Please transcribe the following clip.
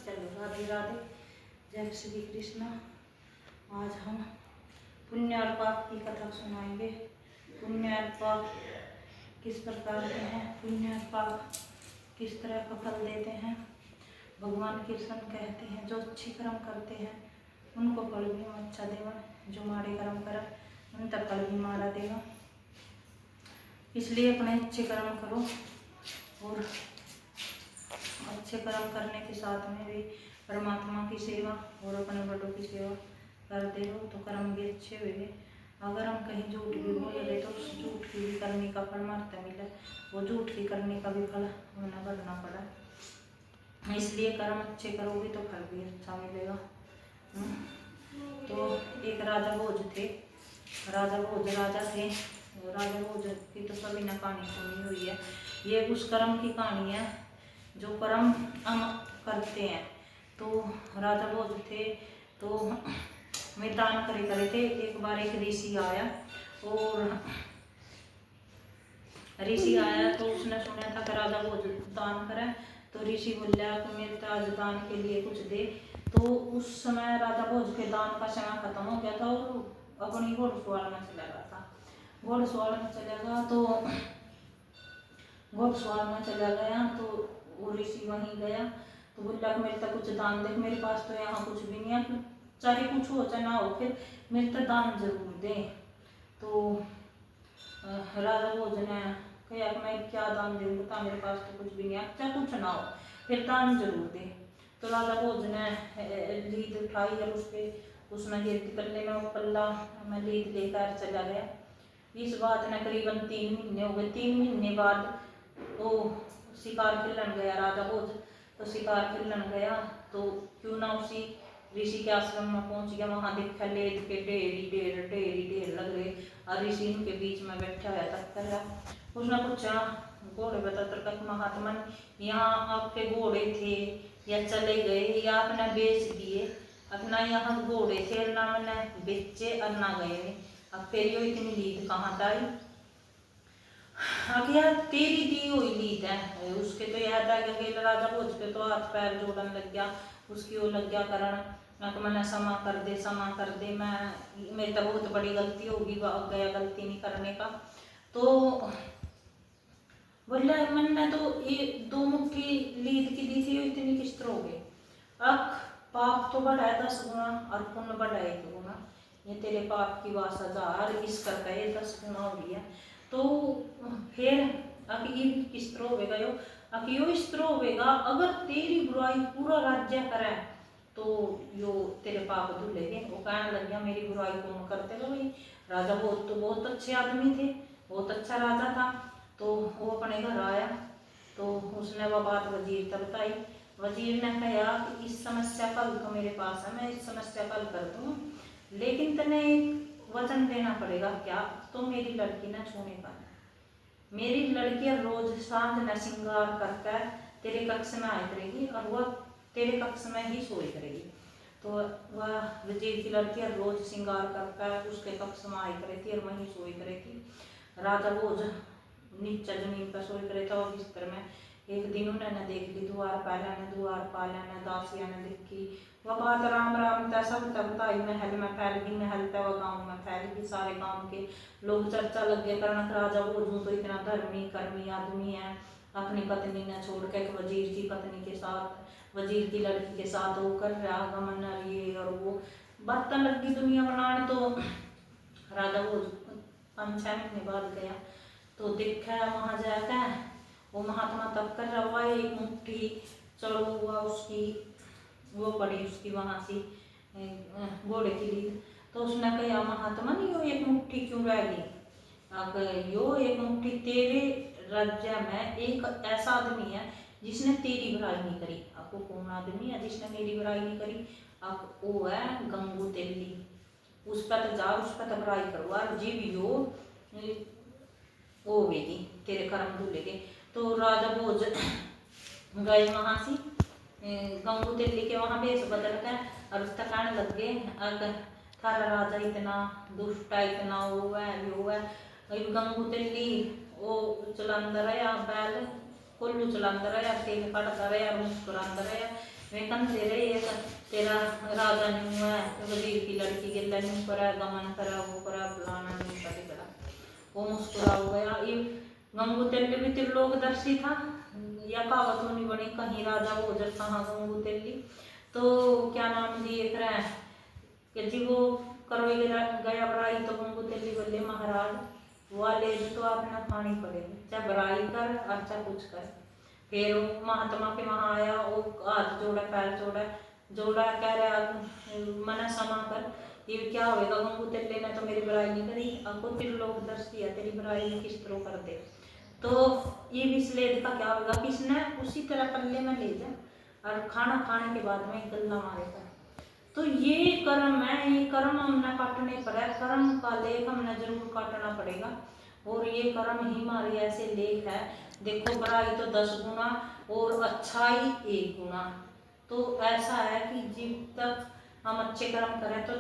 चलो राधे राधे, जय श्री कृष्ण। आज हम पुण्य और पाप की कथा सुनाएंगे। पुण्य और पाप किस प्रकार के हैं, पुण्य और पाप किस तरह का फल देते हैं। भगवान कृष्ण कहते हैं जो अच्छे कर्म करते हैं उनको फल भी अच्छा देगा, जो माड़े कर्म कर उन तक फल भी मारा देगा। इसलिए अपने अच्छे कर्म करो और अच्छे कर्म करने के साथ में भी परमात्मा की सेवा और अपने बड़ों की सेवा करते हो तो कर्म भी अच्छे हुए। अगर हम कहीं झूठ भी बोल रहे तो उस झूठ की भी करने का फल मारता मिले, वो झूठ की करने का भी फल होना भरना पड़ा। इसलिए कर्म अच्छे करोगे तो फल भी अच्छा मिलेगा। तो एक राजा भोज थे, राजा भोज राजा थे। राजा भोज की तो सभी ने कहानी सुनी हुई है। ये उस कर्म की कहानी है जो कर्म हम करते हैं। तो राजा भोज थे तो वे दान करे थे। एक बार एक ऋषि आया और ऋषि आया तो उसने सुना था कि राजा भोज दान करे। तो ऋषि बोला कि मेरे तो आज दान के लिए कुछ दे। तो उस समय राजा भोज के दान का समय खत्म हो गया था और अपनी घोड़सवार में चला गया था। घोड़सवार में चला गया तो घोड़सवार में चला गया तो वो ऋषि वहीं गया तो बोला कि मेरे तो कुछ दान दे, मेरे पास तो यहाँ कुछ भी नहीं है, चाहे कुछ हो चाहे ना हो फिर मेरे तो दान जरूर दे। तो राजा भोज ने कहा कि मैं क्या दान दूंगा, मेरे पास तो कुछ भी नहीं है, चाहे कुछ ना हो फिर दान जरूर दे। तो राजा भोज ने लीद उठाई और उसमें पल्ले में वो पल्ला में लीद लेकर चला गया। इस बात ने करीबन 3 महीने हो गए। 3 महीने बाद वो शिकार खेलन गया राजा भोज। तो शिकार खेलन गया तो क्यों ना उसी ऋषि के आश्रम में पहुंच गया। वहां देखा लेद के ढेर लग रहे और ऋषि उनके बीच में बैठा हुआ तक कर रहा। उसने पूछा घोड़े बता महात्मन यहाँ आपके घोड़े थे या चले गए या आपने बेच दिए? अपना यहाँ घोड़े थे ना मैंने बेचे और ना गए, अब फिर यो इतनी लीद कहाँ आई? अब यार तेरी दी हुई लीद है। उसके तो याद आ गया राजा भोज के तो हाथ पैर जोड़न लग गया, उसकी वो लग गया करण मैंने क्षमा कर दे, मैं मेरी तो बहुत बड़ी गलती होगी, गया गलती नहीं करने का। तो बोला मैंने तो ये 2 मुट्ठी लीद की दी थी, इतनी किस तरह हो गई? अब पाप तो बढ़ा है 10 गुना और पुण्य बढ़ा 1 गुना। ये तेरे पाप की 10,000 इस करके ये 10 गुना हो रही है। तो फिर अब ये किस तरह होगा? यो अब यो इस तरह होगा अगर तेरी बुराई पूरा राज्य करे तो यो तेरे पाप धुलेगे। वो कहने लग गया मेरी बुराई कौन करते हो भाई? राजा बहुत अच्छे आदमी थे, बहुत अच्छा राजा था। तो वो अपने घर आया तो उसने वह बात वजीर तक बताई। वजीर ने कहा कि इस समस्या का हल तो मेरे पास है, मैं इस समस्या का हल कर दूँ, लेकिन तने एक वचन देना पड़ेगा। क्या? तो मेरी लड़की न छूने का। मेरी लड़की रोज सांझ न श्रृंगार करके तेरे कक्ष में आया करेगी और वह तेरे कक्ष में ही सोई करेगी। तो वह वजीर की लड़की रोज श्रृंगार करके उसके कक्ष में आई करेगी और वहीं सोई करेगी। राजा भोज नीचे जमीन पर सोई करे था और बिस्तर में। एक दिन उन्होंने देख ली द्वार पालन दासिया ने देखी। वह बात राम राम तैसा बताई महल में फैल गई, महल तय वह गाँव में फैल गई। सारे गाँव के लोग चर्चा लग गए करना राजा भोज तो इतना धर्मी कर्मी आदमी है, अपनी पत्नी ने छोड़ के वजीर की पत्नी के साथ, वजीर की लड़की के साथ वो कर रहा गमन ये और वो बातें लग गई दुनिया बनाने। तो राजा भोज 5-6 महीने बाद गया तो देखा वहां जाकर वो महात्मा तब कर रहा हुआ, एक मुट्ठी चढ़ो हुआ उसकी वो पड़ी उसकी वहां से घोड़े की लीद। तो उसने कहा महात्मा नहीं यो एक मुट्ठी क्यों रह गई? अब यो एक मुट्ठी तेरे राज्य में एक ऐसा आदमी है जिसने तेरी बुराई नहीं करी। आपको कौन आदमी है जिसने मेरी बुराई नहीं करी? अब वो है गंगू तेली। उस पर तो जाओ, उस पर तो बुराई करो और जी भी हो वो होगी तेरे कर्म धुलेगे। तो राजा भोज गए वहां से गंगू तेली के वहां भेष बदल कर और उसका कहने लग गए अगर थारा राजा इतना दुष्ट है, इतना वो है। गंगू तेली वो चलांदा रहा बैल कोल्लू चलांदा रहा, तेल कटता रहा, मुस्कुरांदा रहा वे कन दे रहे एक तेरा राजा नहीं हुआ है, वजीर की लड़की के नहीं करा, गमन करा, वो करा, फलाना नहीं करा। वो मुस्कुरा हो गया। ये गंगू तेली भी त्रिलोकदर्शी था, या कहावत होनी बनी, कहीं राजा वो जब कहाँ गंगू तेली। तो क्या नाम जी एक रहा है कि जी वो करो गया बराई, तो गंगू तेली बोले महाराज वाले तो आपने खानी पड़ेगी, चाहे बराई कर और चाहे कुछ कर। फिर वो महात्मा के वहाँ आया, वो हाथ जोड़ा, पैर जोड़ा, कह रहा मना समा कर, ये क्या होगा गंगू तेले ने तो मेरी बुराई नहीं करी, आपको त्रिलोकदर्शी है, तेरी बुराई में किस तरह कर दे। तो ये विश्लेष का क्या होगा कि इसने उसी तरह पल्ले में ले जा और खाना खाने के बाद में गल्ला मारेगा। तो ये कर्म है, ये कर्म हमने काटने पड़े, कर्म का लेख हमने जरूर काटना पड़ेगा। और ये कर्म ही हमारी ऐसे लेख है। देखो बुराई तो 10 गुना और अच्छाई 1 गुना। तो ऐसा है कि जब तक हम अच्छे कर्म करें तो